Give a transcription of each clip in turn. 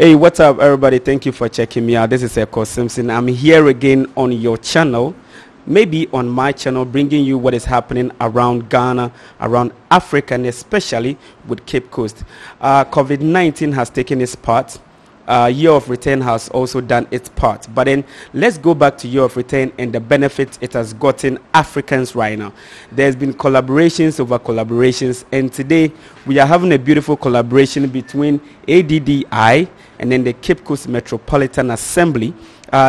Hey, what's up, everybody? Thank you for checking me out. This is Ekow Simpson. I'm here again on your channel, maybe on my channel, bringing you what is happening around Ghana, around Africa, and especially with Cape Coast. COVID-19 has taken its part. Year of Return has also done its part. But then let's go back to Year of Return and the benefits it has gotten Africans right now. There's been collaborations over collaborations, and today we are having a beautiful collaboration between ADDI and then the Cape Coast Metropolitan Assembly.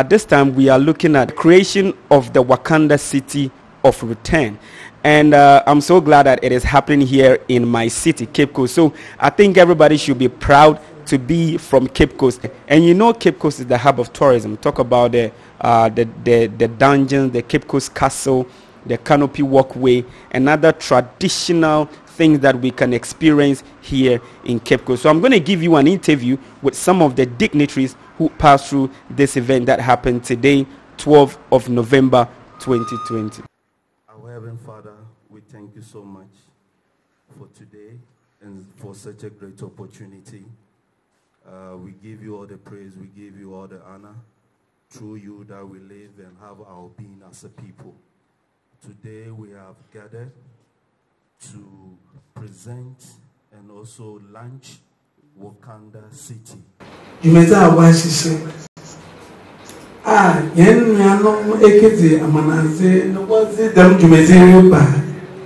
This time we are looking at the creation of the Wakanda City of Return. And I'm so glad that it is happening here in my city, Cape Coast. So I think everybody should be proud to be from Cape Coast. And you know, Cape Coast is the hub of tourism. Talk about the dungeons, the Cape Coast Castle, the Canopy Walkway, and other traditional things that we can experience here in Cape Coast. So I'm going to give you an interview with some of the dignitaries who passed through this event that happened today, 12th of November 2020. Our Heavenly Father, we thank you so much for today and for such a great opportunity. We give you all the praise, we give you all the honor. Through you that we live and have our being as a people. Today we have gathered to present and also launch Wakanda City. Jumeza awashise. Yen yanom ekeze amanaze nobozi dam jumeze yoba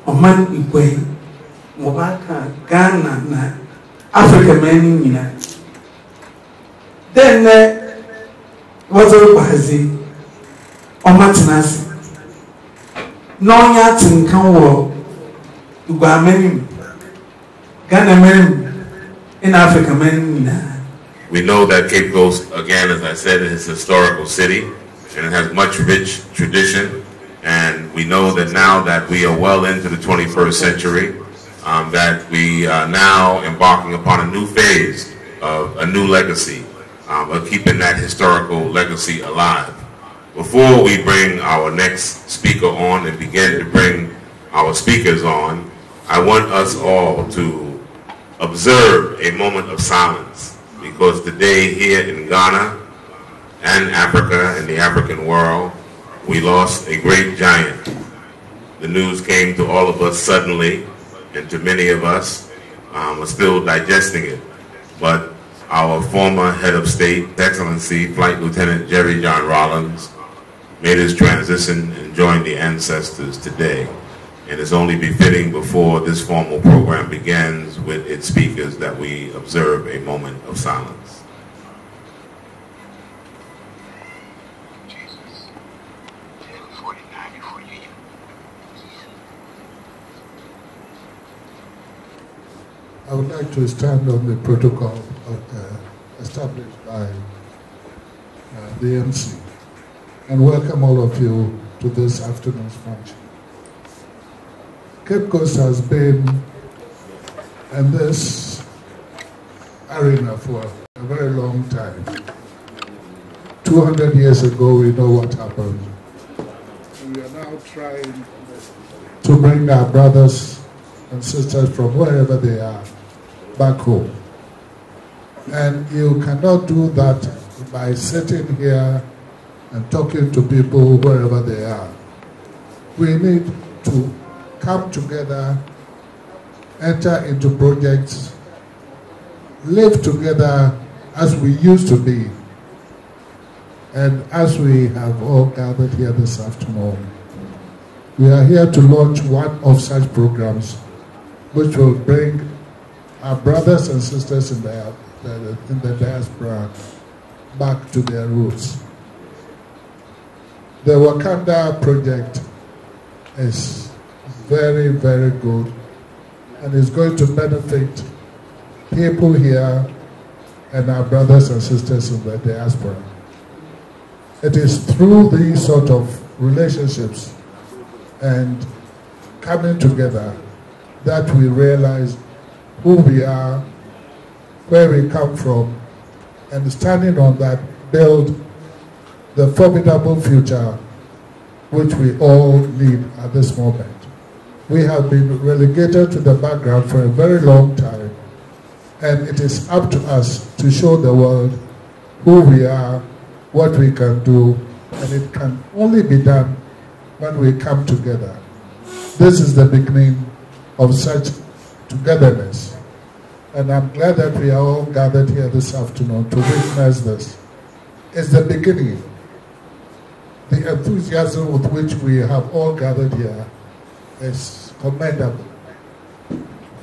oman ikwe mobaka Ghana na Africa meni nyina. Then was a bazi omatinasi. No yatin can walk. In Africa, we know that Cape Coast, again, as I said, is a historical city and it has much rich tradition. And we know that now that we are well into the 21st century, that we are now embarking upon a new phase of a new legacy, of keeping that historical legacy alive. Before we bring our next speaker on and begin to bring our speakers on, I want us all to observe a moment of silence, because today here in Ghana and Africa and the African world, we lost a great giant. The news came to all of us suddenly, and to many of us are still digesting it. But our former head of state, His Excellency Flight Lieutenant Jerry John Rawlings, made his transition and joined the ancestors today. And it's only befitting before this formal program begins with its speakers that we observe a moment of silence. I would like to stand on the protocol established by the MC and welcome all of you to this afternoon's function. Cape Coast has been in this arena for a very long time. 200 years ago, we know what happened. And we are now trying to bring our brothers and sisters from wherever they are back home. And you cannot do that by sitting here and talking to people wherever they are. We need to come together, enter into projects, live together as we used to be. And as we have all gathered here this afternoon, we are here to launch one of such programs which will bring our brothers and sisters in the diaspora back to their roots. The Wakanda project is very, very good and is going to benefit people here and our brothers and sisters in the diaspora. It is through these sort of relationships and coming together that we realize who we are, where we come from, and standing on that build the formidable future which we all need at this moment. We have been relegated to the background for a very long time, and it is up to us to show the world who we are, what we can do, and it can only be done when we come together. This is the beginning of such togetherness. And I'm glad that we are all gathered here this afternoon to witness this. It's the beginning. The enthusiasm with which we have all gathered here is commendable.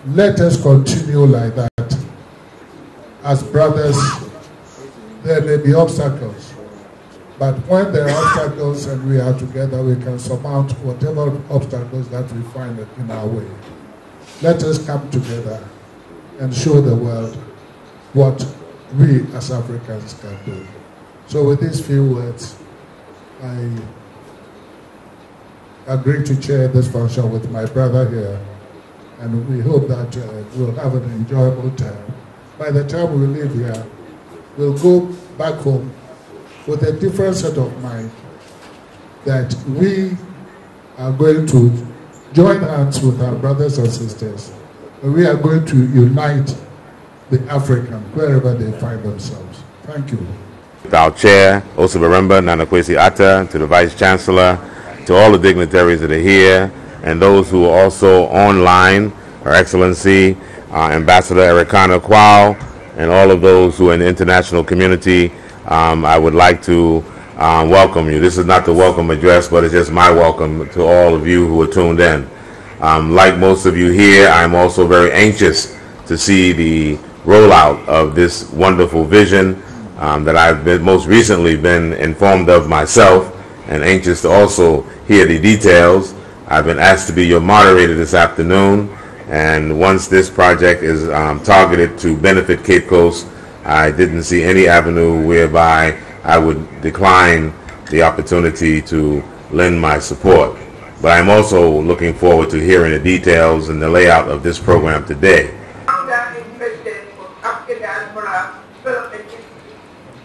Let us continue like that. As brothers, there may be obstacles, but when there are obstacles and we are together, we can surmount whatever obstacles that we find in our way. Let us come together and show the world what we as Africans can do. So with these few words, I agree to chair this function with my brother here, and we hope that we'll have an enjoyable time. By the time we leave here, we'll go back home with a different set of mind, that we are going to join hands with our brothers and sisters, and we are going to unite the African wherever they find themselves. Thank you. Our chair, Osabaremba Nanakwesi Atta, to the Vice Chancellor, to all the dignitaries that are here, and those who are also online, Her Excellency, Ambassador Ericana Kwao, and all of those who are in the international community, I would like to welcome you. This is not the welcome address, but it's just my welcome to all of you who are tuned in. Like most of you here, I'm also very anxious to see the rollout of this wonderful vision that I've most recently been informed of myself, and anxious to also hear the details. I've been asked to be your moderator this afternoon, and once this project is targeted to benefit Cape Coast, I didn't see any avenue whereby I would decline the opportunity to lend my support. But I'm also looking forward to hearing the details and the layout of this program today.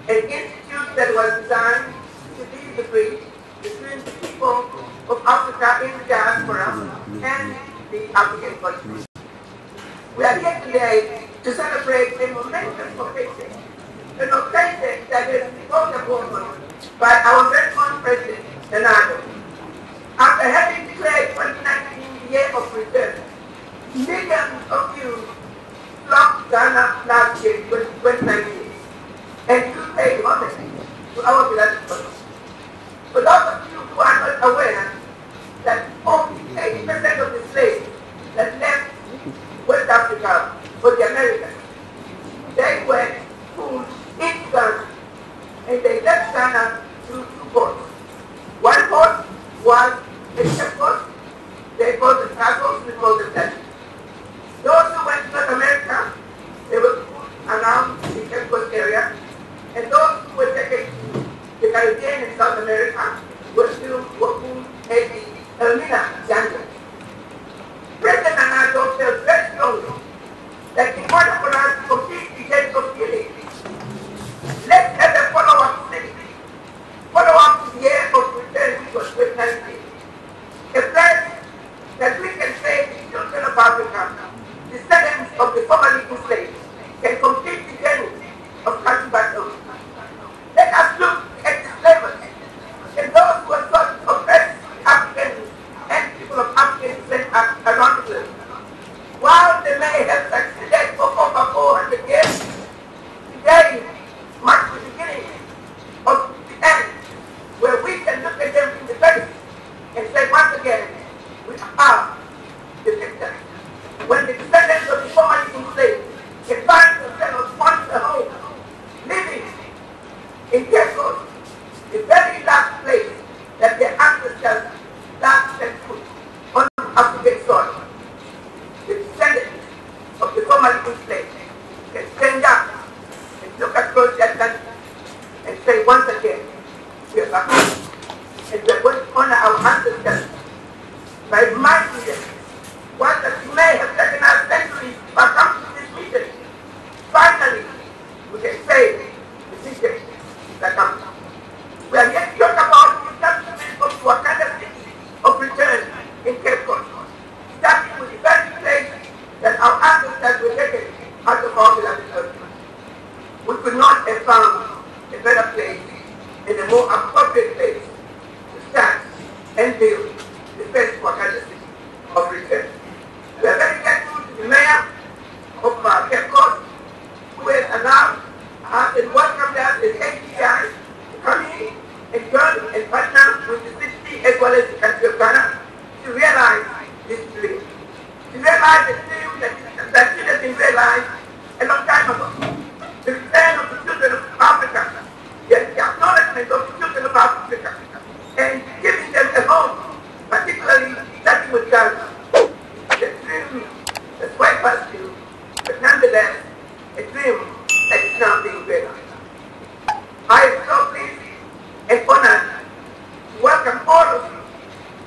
An institute that was designed to be the bridge between the people of Africa in the diaspora and the African countries. We are here today to celebrate a momentous occasion, an occasion that is spoken upon by our very own President, Nana. After having declared 2019 the year of return, millions of you flocked Ghana last year, 2019. And you pay homage to our beloved country. For those of you who are not aware that only 80% of the slaves that left West Africa for the Americans, they were fooled in Ghana, and they left Ghana through two ports. One port was a shipport, they called the Castles, we called the Dutch. Those who went to North America, they were fooled around the Cape Coast area, and those who were taken to the Caribbean and South America were still working at the Elmina Jungle. President Nana felt very strongly that in order for us to complete the gates of healing, let's have a follow-up study. Follow-up to the year of return, which was 2019. A place that we can say the children of Africa, descendants of the formerly enslaved, can complete the journey of country battle. Let us look at the slavers and those who are sought to oppress Africans and people of African descent around the world. While they may have succeeded for over 400 years, today marks the beginning of the end, where we can look at them in the face and say once again, we are the victors. When the descendants of the formerly enslaved can find themselves on the home, living in Cape Coast, the very last place that their ancestors last set foot on African soil. The descendants of the formerly enslaved can stand up and look across their country and say once again, we are back home. And we are going to honor our ancestors by reminding them what that may have taken us centuries to accomplish this mission. Finally, we can say the mission is accomplished. We are yet to talk about the establishment of the WAKANDA city of return in Cape Coast, starting with the very place that our ancestors were taken out of our beloved earth. We and build the first Wakanda city of return. We are very grateful to the mayor of Ekow, who has allowed us and welcomed us as HDI to come in and join and partner with the city as well as the country of Ghana to realize this dream. To realize the dream that should have been realized a long time ago. The return of the children of Africa, the acknowledgement of the children of Africa, and giving them a home, particularly starting with Ghana. The dream that's quite past due, but nonetheless, a dream that is now being realized. I am so pleased and honored to welcome all of you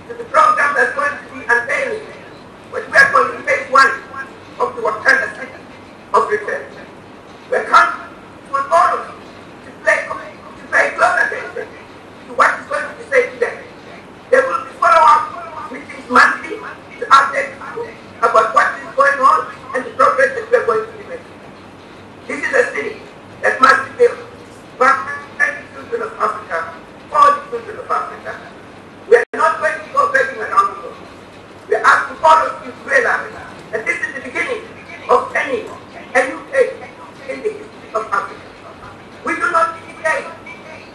to the program that's going to be unveiling what we are calling phase 1 of the Wakanda city of return. We are coming to all of you to pay close attention to what is going to be said today. There will be follow-up meetings monthly to update you about what is going on and the progress that we are going to be making. This is a city that must be built by the children of Africa, for the children of Africa. We are not going to go begging around the world. We are asking all of you to realize that this is the beginning of a new age in the history of Africa. We do not need aid.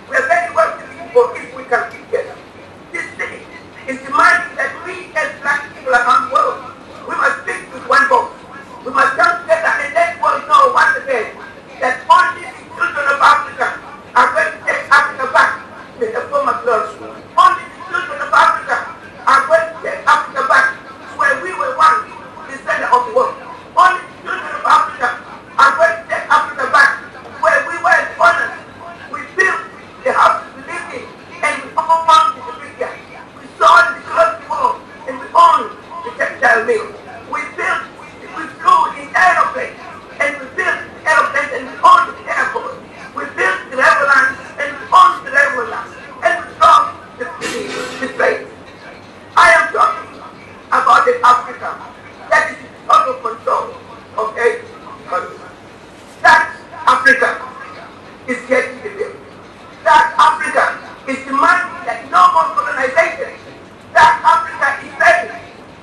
We are very well for if we can keep together. This city is demanding that we as black people around the world, we must speak with one voice. We must come together and let the world know once again that only the children of Africa are going to take Africa back to the former glory. Only the children of Africa are going to take Africa back to where we were once the center of the world. Only the children of Africa are going to take Africa back to where we were honored. We built the houses we lived in, and we owned the brickyard. We sold the clothing wall, and we owned the textile mill. We flew in aeroplanes, and we built aeroplanes, and we owned the airport. We built the railway lines, and we owned the railway lines, and we drove the planes. I am talking about an Africa that is in total control of 8 countries. That Africa is getting the bill. That Africa is demanding that no more colonization. That Africa is saying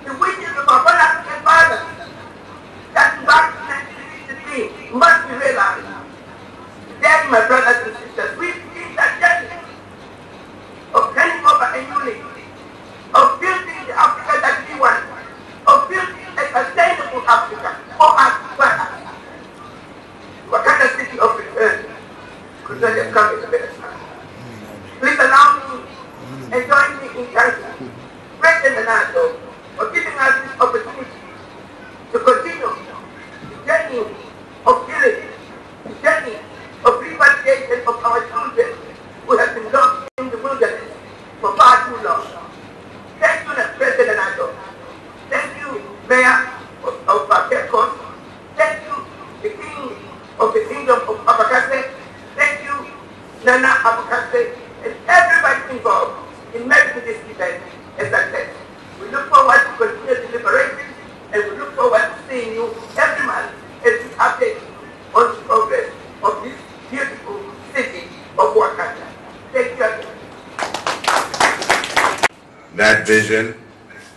the wishes of our African fathers that back in 1963 must be realized. Today, my brothers and sisters, we begin that journey of turning over a new leaf, of building the Africa that we want, of building a sustainable Africa for us, by us. Wakanda city of return could not have come at a better time. Please allow me and join me in thanking President Ronaldo for giving us this opportunity to continue the journey of healing, the journey of repatriation of our children who have been lost in the wilderness for far too long. Thank you, President Ronaldo. Thank you, Mayor of Ekow. Thank you, the King of the Kingdom of Abakase. Thank you, Nana Abakase, and everybody involved in making this event a success. We look forward to continued deliberations, and we look forward to seeing you every month as we update on the progress of this beautiful city of Wakanda. Thank you again. That vision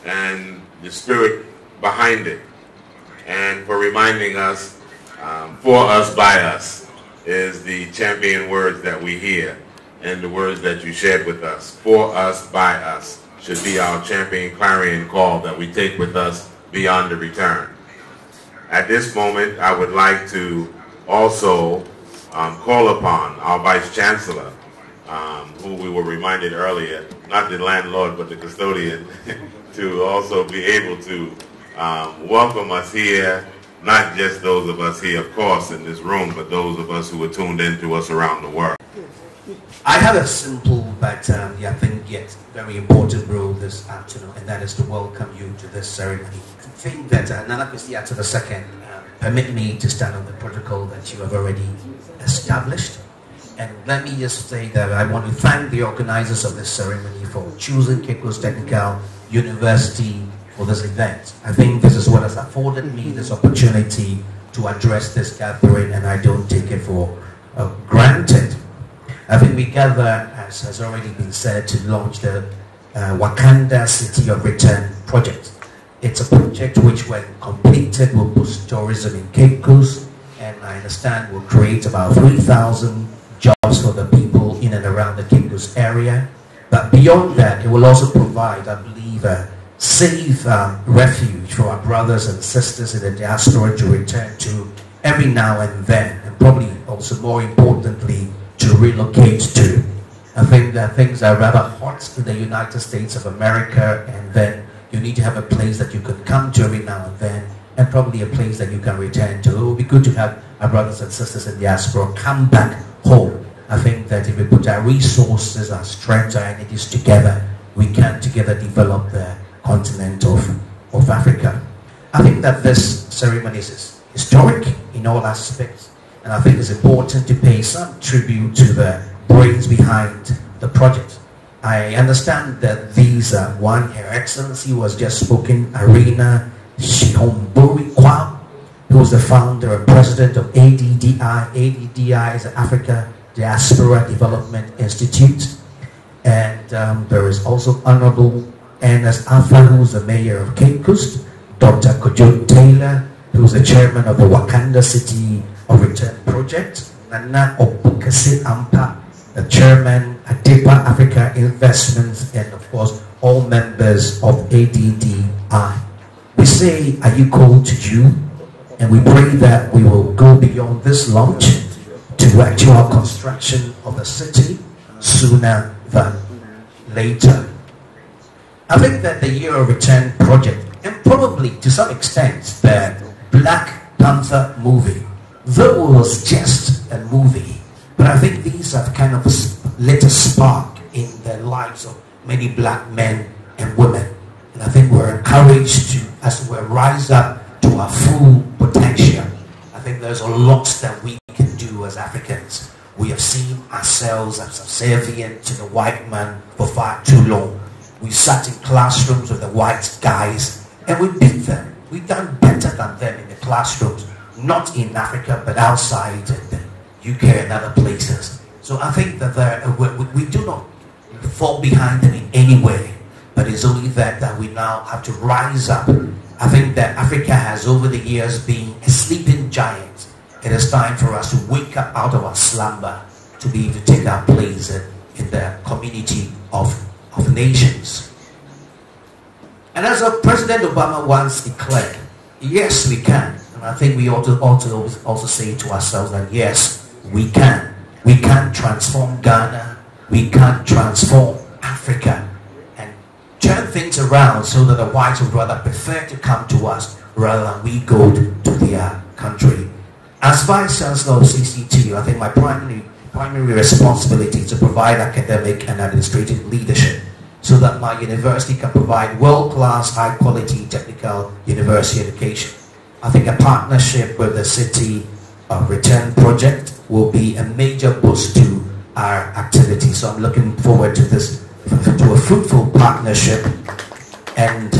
and the spirit behind it, and for reminding us, for us, by us, is the champion words that we hear, and the words that you shared with us. For us, by us, should be our champion clarion call that we take with us beyond the return. At this moment, I would like to also call upon our Vice Chancellor, who we were reminded earlier, not the landlord, but the custodian, to also be able to welcome us here, not just those of us here, of course, in this room, but those of us who are tuned in to us around the world. I have a simple but I think yet very important rule this afternoon, and that is to welcome you to this ceremony. I think that Nana Kwesi II permit me to stand on the protocol that you have already established. And let me just say that I want to thank the organizers of this ceremony for choosing Cape Technical University for this event. I think this is what has afforded me this opportunity to address this gathering, and I don't take it for granted. I think we gather, as has already been said, to launch the Wakanda City of Return project. It's a project which, when completed, will boost tourism in Cape Coast, and I understand will create about 3,000 jobs for the people in and around the Cape Coast area. But beyond that, it will also provide, I believe, a safe refuge for our brothers and sisters in the diaspora to return to every now and then, and probably also more importantly, to relocate to. I think that things are rather hot in the United States of America, and then you need to have a place that you can come to every now and then, and probably a place that you can return to. It would be good to have our brothers and sisters in the diaspora come back home. I think that if we put our resources, our strength, our energies together, we can together develop the continent of Africa. I think that this ceremony is historic in all aspects, and I think it's important to pay some tribute to the brains behind the project. I understand that these one, Her Excellency was just spoken, Arena Shihombori Kwam, who is the founder and president of ADDI. ADDI is the Africa Diaspora Development Institute. And there is also Honorable Ernest Alpha, who is the mayor of Cape Coast, Dr. Kojo Taylor, who is the chairman of the Wakanda City of Return project, Nana Obukase Ampa, the chairman at Deeper Africa Investments, and of course all members of ADDI. We say, are you called to you? And we pray that we will go beyond this launch to actual construction of the city sooner than later. I think that the Year of Return project, and probably to some extent the Black Panther movie, though it was just a movie, but I think these have kind of lit a spark in the lives of many black men and women. And I think we're encouraged to, as we rise up to our full potential, I think there's a lot that we can do as Africans. We have seen ourselves as subservient to the white man for far too long. We sat in classrooms with the white guys and we beat them. We've done better than them in the classrooms, not in Africa but outside the UK and other places. So I think that we do not fall behind them in any way, but it's only that we now have to rise up. I think that Africa has over the years been a sleeping giant. It is time for us to wake up out of our slumber to be able to take our place in the community of nations. And as President Obama once declared, yes, we can. And I think we ought to also say to ourselves that yes, we can. We can transform Ghana. We can transform Africa and turn things around so that the whites would rather prefer to come to us rather than we go to their country. As Vice Chancellor of CCTU, I think my primary responsibility is to provide academic and administrative leadership so that my university can provide world-class, high-quality technical university education. I think a partnership with the City of Return project will be a major boost to our activity. So I'm looking forward to this, to a fruitful partnership, and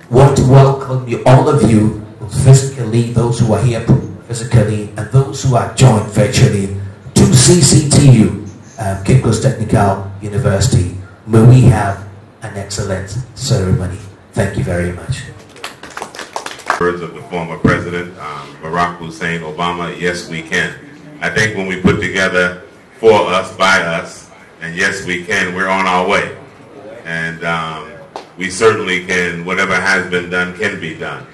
want to welcome you, all of you, physically, those who are here physically, and those who are joined virtually, to CCTU, Cape Coast Technical University. May we have an excellent ceremony. Thank you very much. Words of the former president, Barack Hussein Obama, yes we can. I think when we put together for us, by us, and yes we can, we're on our way. And we certainly can, whatever has been done can be done.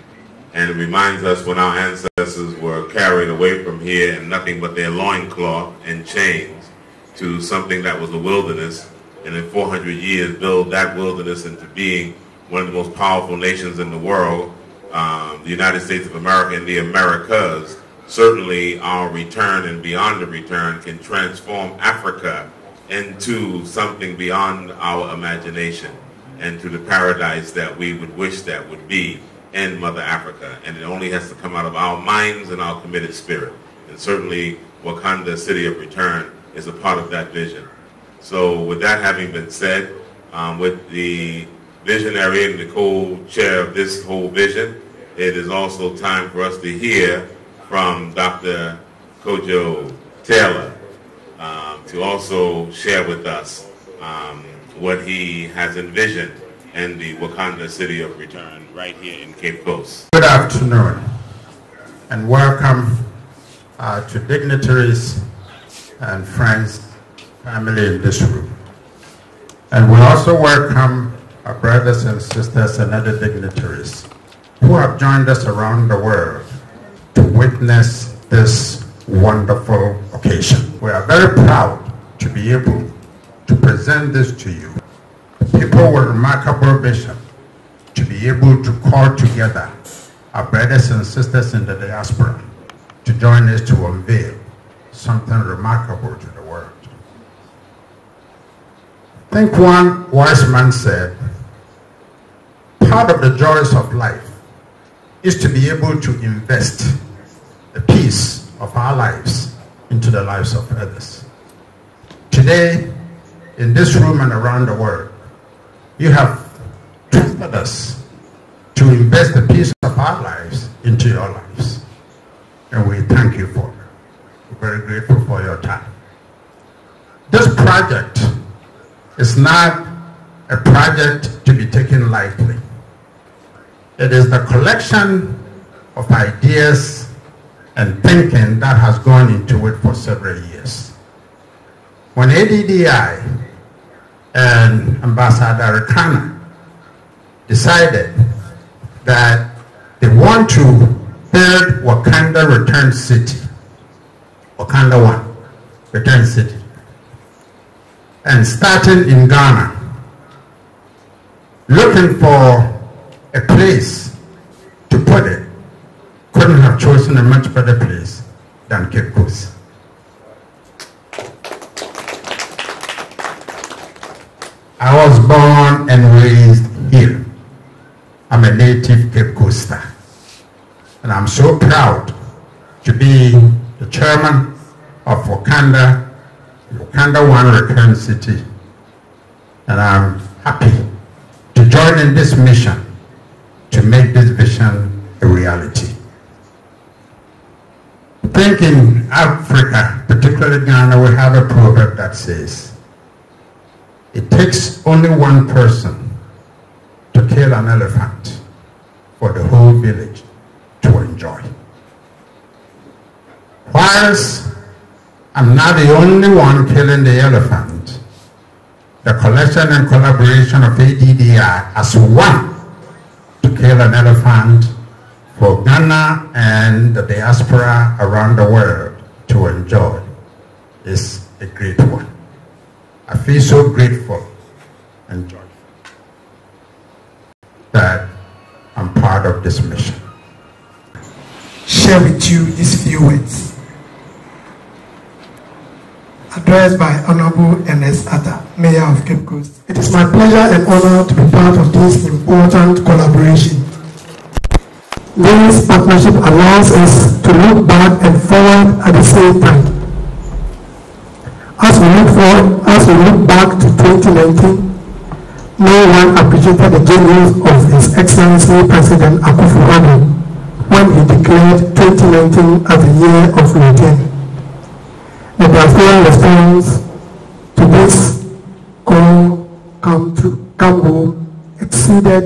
And it reminds us when our ancestors were carried away from here in nothing but their loincloth and chains to something that was a wilderness, and in 400 years build that wilderness into being one of the most powerful nations in the world, the United States of America and the Americas. Certainly our return and beyond the return can transform Africa into something beyond our imagination and to the paradise that we would wish that would be in Mother Africa. And it only has to come out of our minds and our committed spirit. And certainly Wakanda City of Return is a part of that vision. So with that having been said, with the visionary and the co-chair of this whole vision, it is also time for us to hear from Dr. Kojo Taylor to also share with us what he has envisioned in the Wakanda City of Return right here in Cape Coast. Good afternoon and welcome to dignitaries and friends, family in this room. And we also welcome our brothers and sisters and other dignitaries who have joined us around the world to witness this wonderful occasion. We are very proud to be able to present this to you. People with remarkable vision to be able to call together our brothers and sisters in the diaspora to join us to unveil something remarkable to the world. I think one wise man said, part of the joys of life is to be able to invest a piece of our lives into the lives of others. Today, in this room and around the world, you have trusted us to invest a piece of our lives into your lives. And we thank you for it. We're very grateful for your time. This project is not a project to be taken lightly. It is the collection of ideas and thinking that has gone into it for several years. When ADDI and Ambassador Rekana decided that they want to build Wakanda Return City, Wakanda 1, Return City, and starting in Ghana, looking for a place to put it, couldn't have chosen a much better place than Cape Coast. I was born and raised here. I'm a native Cape Coaster. And I'm so proud to be the chairman of Wakanda 1 Return City. And I'm happy to join in this mission to make this vision a reality. I think in Africa, particularly Ghana, we have a proverb that says, it takes only one person to kill an elephant for the whole village to enjoy. Whilst I'm not the only one killing the elephant, the collection and collaboration of ADDI as one to kill an elephant for Ghana and the diaspora around the world to enjoy is a great one. I feel so grateful and joyful that I'm part of this mission. Share with you these few words addressed by Honorable Ernest Atta, Mayor of Cape Coast. It is my pleasure and honor to be part of this important collaboration. This partnership allows us to look back and forward at the same time. As we look back to 2019, no one appreciated the genius of His Excellency President Akufo-Addo when he declared 2019 as the year of return. The diaspora response to this call come home exceeded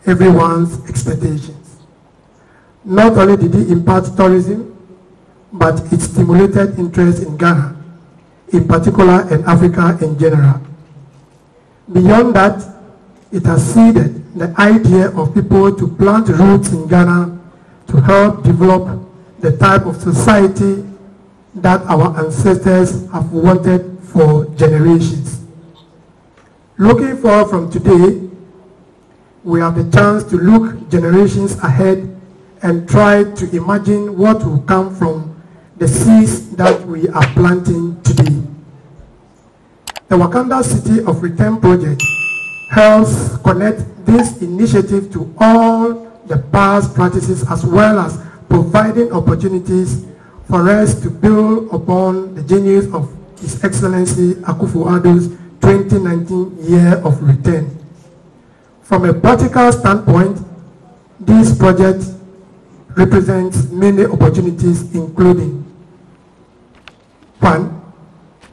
everyone's expectations. Not only did it impact tourism, but it stimulated interest in Ghana in particular and Africa in general. Beyond that, it has seeded the idea of people to plant roots in Ghana to help develop the type of society that our ancestors have wanted for generations. Looking forward from today, we have the chance to look generations ahead and try to imagine what will come from the seeds that we are planting today. The Wakanda City of Return project helps connect this initiative to all the past practices as well as providing opportunities for us to build upon the genius of His Excellency Akufo-Addo's 2019 year of return. From a practical standpoint, this project represents many opportunities, including: one,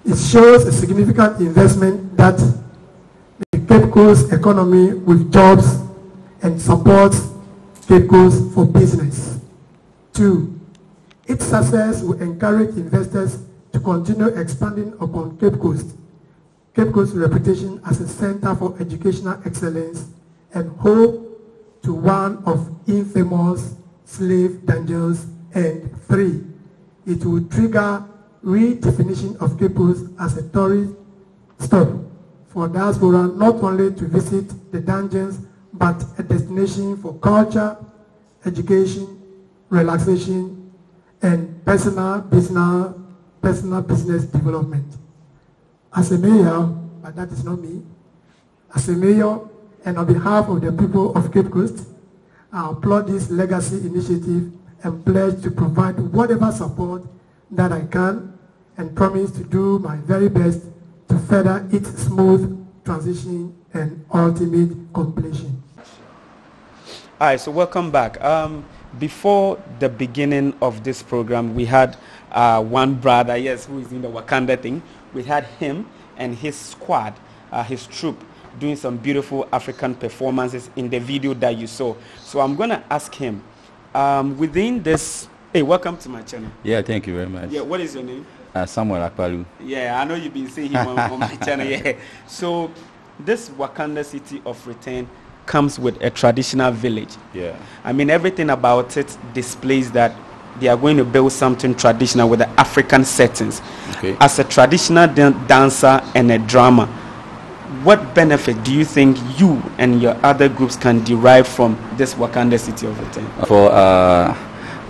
it shows a significant investment that the Cape Coast economy with jobs and supports Cape Coast for business. 2, its success will encourage investors to continue expanding upon Cape Coast's reputation as a center for educational excellence and home to one of infamous slave dungeons. And 3, it will trigger redefinition of Cape Coast as a tourist stop for diaspora not only to visit the dungeons but a destination for culture, education, relaxation, and personal business development. As a mayor, but that is not me, as a mayor and on behalf of the people of Cape Coast, I applaud this legacy initiative and pledge to provide whatever support that I can and promise to do my very best to further its smooth transition and ultimate completion. All right, so welcome back. Before the beginning of this program, we had one brother, yes, who is in the Wakanda thing. We had him and his squad, his troop, doing some beautiful African performances in the video that you saw. So I'm going to ask him, within this... Hey, welcome to my channel. Yeah, thank you very much. Yeah, what is your name? Samuel Akpalu. Yeah, I know you've been seeing him on my channel. Yeah. So this Wakanda City of Return comes with a traditional village. Yeah. I mean, everything about it displays that they are going to build something traditional with the African settings. Okay. As a traditional dancer and a drummer, what benefit do you think you and your other groups can derive from this Wakanda City of Return? For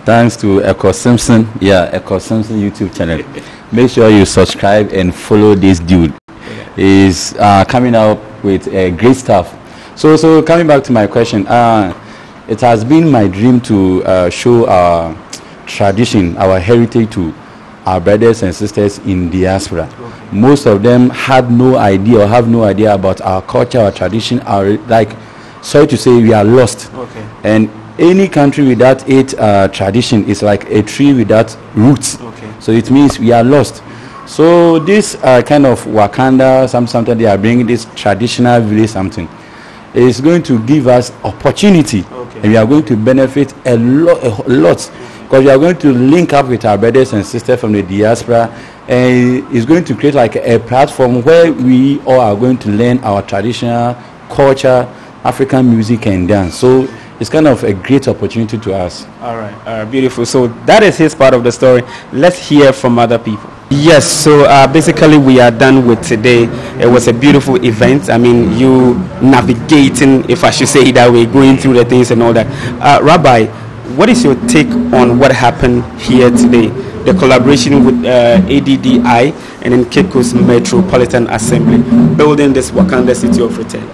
thanks to Ekow Simpson, Ekow Simpson YouTube channel. Make sure you subscribe and follow this dude. He's coming up with great stuff. So coming back to my question, it has been my dream to show our tradition, our heritage to our brothers and sisters in diaspora. Okay. Most of them had no idea or have no idea about our culture, our tradition, sorry to say, we are lost. Okay. And any country without its tradition is like a tree without roots. Okay. So it means we are lost. So this kind of Wakanda, something they are bringing this traditional village something. Is going to give us opportunity, okay, and we are going to benefit a lot, because we are going to link up with our brothers and sisters from the diaspora, and it's going to create like a platform where we all are going to learn our traditional culture, African music and dance. So it's kind of a great opportunity to us. All right, beautiful. So that is his part of the story. Let's hear from other people. Yes, so basically we are done with today. It was a beautiful event. I mean, you navigating, if I should say it that way, going through the things and all that. Rabbi, what is your take on what happened here today? The collaboration with ADDI and then Cape Coast Metropolitan Assembly, building this Wakanda City of Return.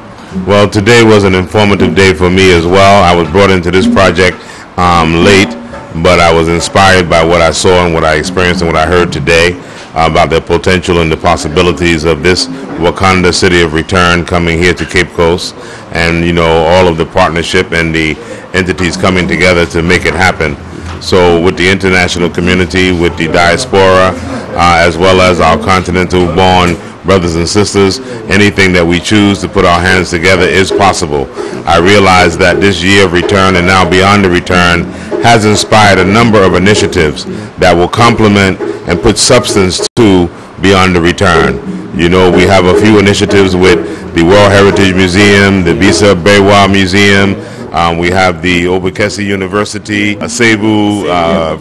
Well, today was an informative day for me as well. I was brought into this project late, but I was inspired by what I saw and what I experienced and what I heard today about the potential and the possibilities of this Wakanda City of Return coming here to Cape Coast, and all of the partnership and the entities coming together to make it happen. So with the international community, with the diaspora, as well as our continental born brothers and sisters, anything that we choose to put our hands together is possible. I realize that this year of return and now beyond the return has inspired a number of initiatives that will complement and put substance to beyond the return. We have a few initiatives with the World Heritage Museum, the Bisa Bewa Museum. We have the Obukesi University, a Cebu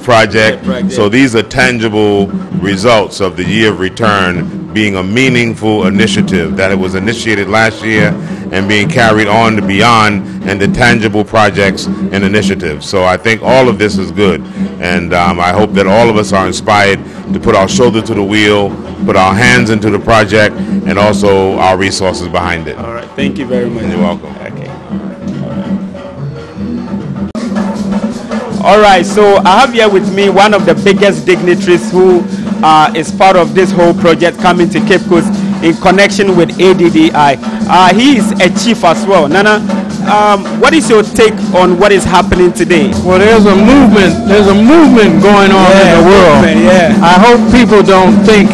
project. So these are tangible results of the year of return being a meaningful initiative that it was initiated last year and being carried on to beyond, and the tangible projects and initiatives. So I think all of this is good, and I hope that all of us are inspired to put our shoulder to the wheel, put our hands into the project, and also our resources behind it. All right, thank you very much. You're welcome. Okay. All right, so I have here with me one of the biggest dignitaries who is part of this whole project coming to Cape Coast in connection with ADDI. He is a chief as well. Nana, what is your take on what is happening today? Well, there's a movement going on in the world. Yeah. I hope people don't think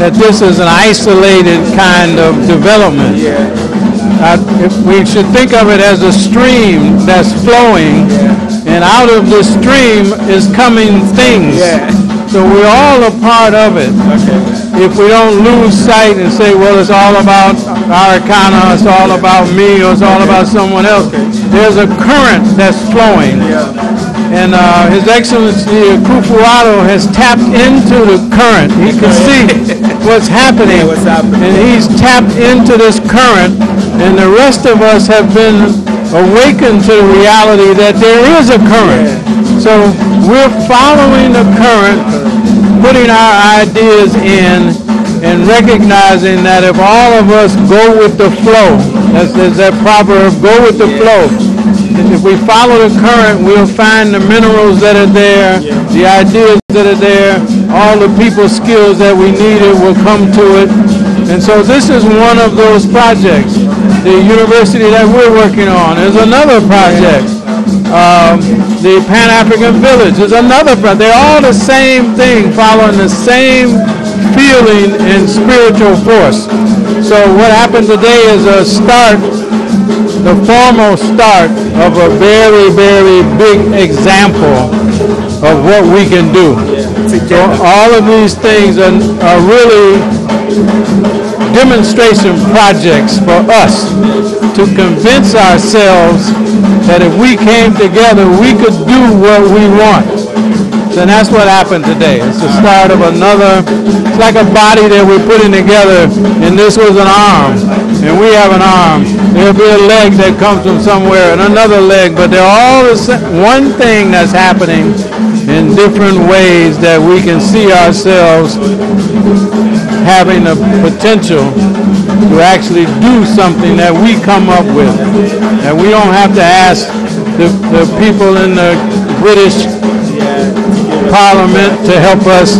that this is an isolated kind of development. If we should think of it as a stream that's flowing, and out of the stream is coming things. So we're all a part of it. If we don't lose sight and say, well, it's all about Wakanda, it's all about me, or it's all about someone else, there's a current that's flowing. And His Excellency Kufuor has tapped into the current. He can see what's happening. And he's tapped into this current. And the rest of us have been awakened to the reality that there is a current. So we're following the current, putting our ideas in, and recognizing that if all of us go with the flow, there's that proverb, go with the flow. If we follow the current, we'll find the minerals that are there, the ideas that are there, all the people skills that we needed will come to it. And so this is one of those projects. The university that we're working on is another project. The Pan-African Village is another project. They're all the same thing, following the same feeling and spiritual force. So what happened today is a start, the formal start of a very, very big example of what we can do. So all of these things are really demonstration projects for us to convince ourselves that if we came together, we could do what we want. And that's what happened today. It's the start of another, it's like a body that we're putting together, and this was an arm, and we have an arm. There'll be a leg that comes from somewhere, and another leg, but they're all the same, one thing that's happening in different ways that we can see ourselves having the potential to actually do something that we come up with. And we don't have to ask the people in the British Parliament to help us.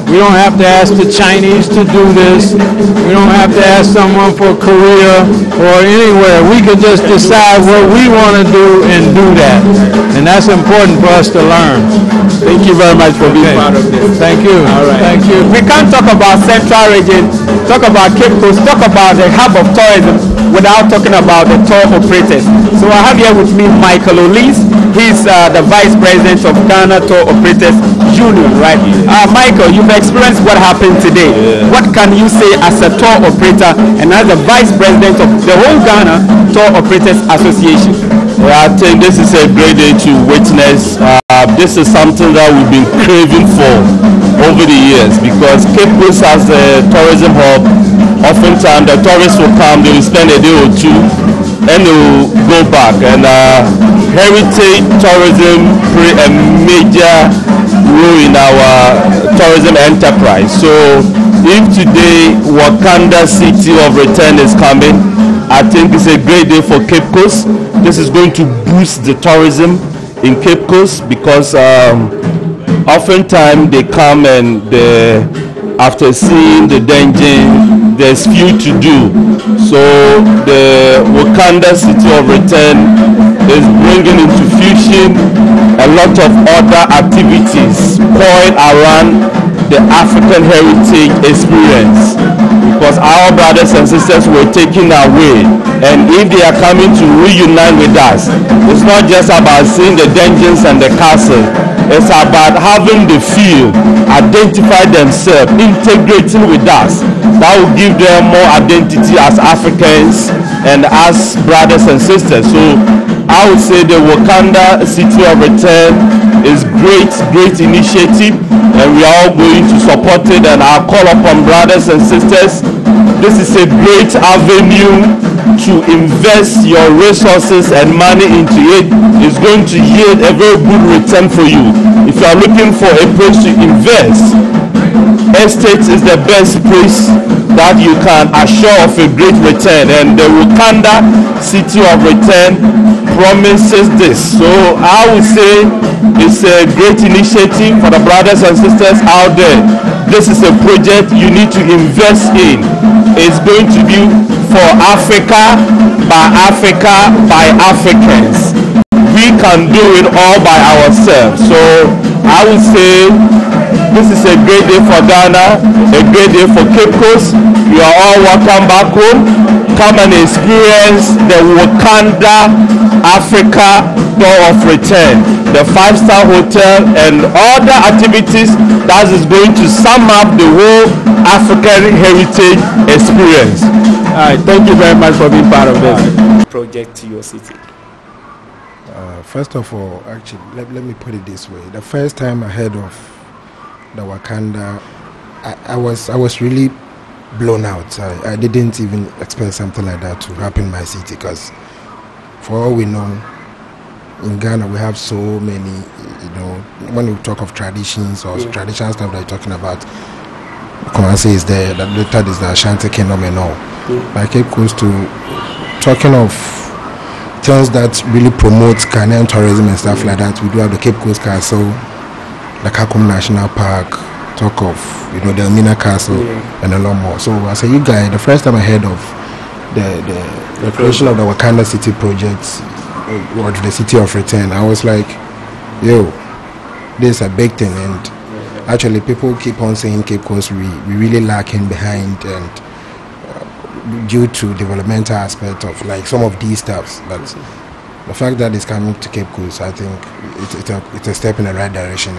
We don't have to ask the Chinese to do this. We don't have to ask someone for Korea or anywhere. We can just decide what we want to do and do that. And that's important for us to learn. Thank you very much for being part of this. Thank you. All right. Thank you. We can't talk about Central Region, talk about Cape Coast, talk about the hub of tourism without talking about the tour operators. So I have here with me Michael Olise. He's the Vice President of Ghana Tour Operators Union, right? Michael, you've experienced what happened today. Yeah. What can you say as a tour operator and as the Vice President of the whole Ghana Tour Operators Association? I think this is a great day to witness. This is something that we've been craving for over the years, because Cape Coast has a tourism hub. Oftentimes the tourists will come, they will spend a day or two, and they will go back. And heritage tourism play a major role in our tourism enterprise. So if today Wakanda City of Return is coming, I think it's a great day for Cape Coast. This is going to boost the tourism in Cape Coast, because oftentimes they come and after seeing the danger, there's few to do. So the Wakanda City of Return is bringing into fusion a lot of other activities pouring around the African heritage experience, because our brothers and sisters were taken away, and if they are coming to reunite with us, it's not just about seeing the dungeons and the castle. It's about having the feel, identify themselves, integrating with us. That will give them more identity as Africans and as brothers and sisters. So I would say the Wakanda City of Return is great initiative, and we are all going to support it. And I'll call upon brothers and sisters, this is a great avenue to invest your resources and money into it. It's going to yield a very good return for you. If you are looking for a place to invest, estates is the best place that you can assure of a great return, and the Wakanda City of Return promises this. So I would say it's a great initiative for the brothers and sisters out there. This is a project you need to invest in. It's going to be for Africa, by Africans. We can do it all by ourselves. So I would say This is a great day for Ghana, a great day for Cape Coast. You are all welcome back home. Come and experience the Wakanda Africa Door of Return, the 5-star hotel and other activities that is going to sum up the whole African heritage experience. All right, thank you very much for being part of this project to your city. First of all, actually, let me put it this way. The first time I heard of the Wakanda, I was really blown out. I didn't even expect something like that to happen in my city, because for all we know, in Ghana we have so many, when we talk of traditions or traditional stuff that you're talking about, Kumasi is there, that is the Ashanti Kingdom and all. Like it goes to talking of things that really promote Ghanaian tourism and stuff like that. We do have the Cape Coast Castle, the Kakum National Park, talk of the Elmina Castle and a lot more. So as a you guy, the first time I heard of the creation of the Wakanda City project or the City of Return, I was like, yo, this is a big thing. And actually people keep on saying Cape Coast we really lacking behind, and due to developmental aspect of like some of these stuffs, but the fact that it's coming to Cape Coast, I think it's a step in the right direction.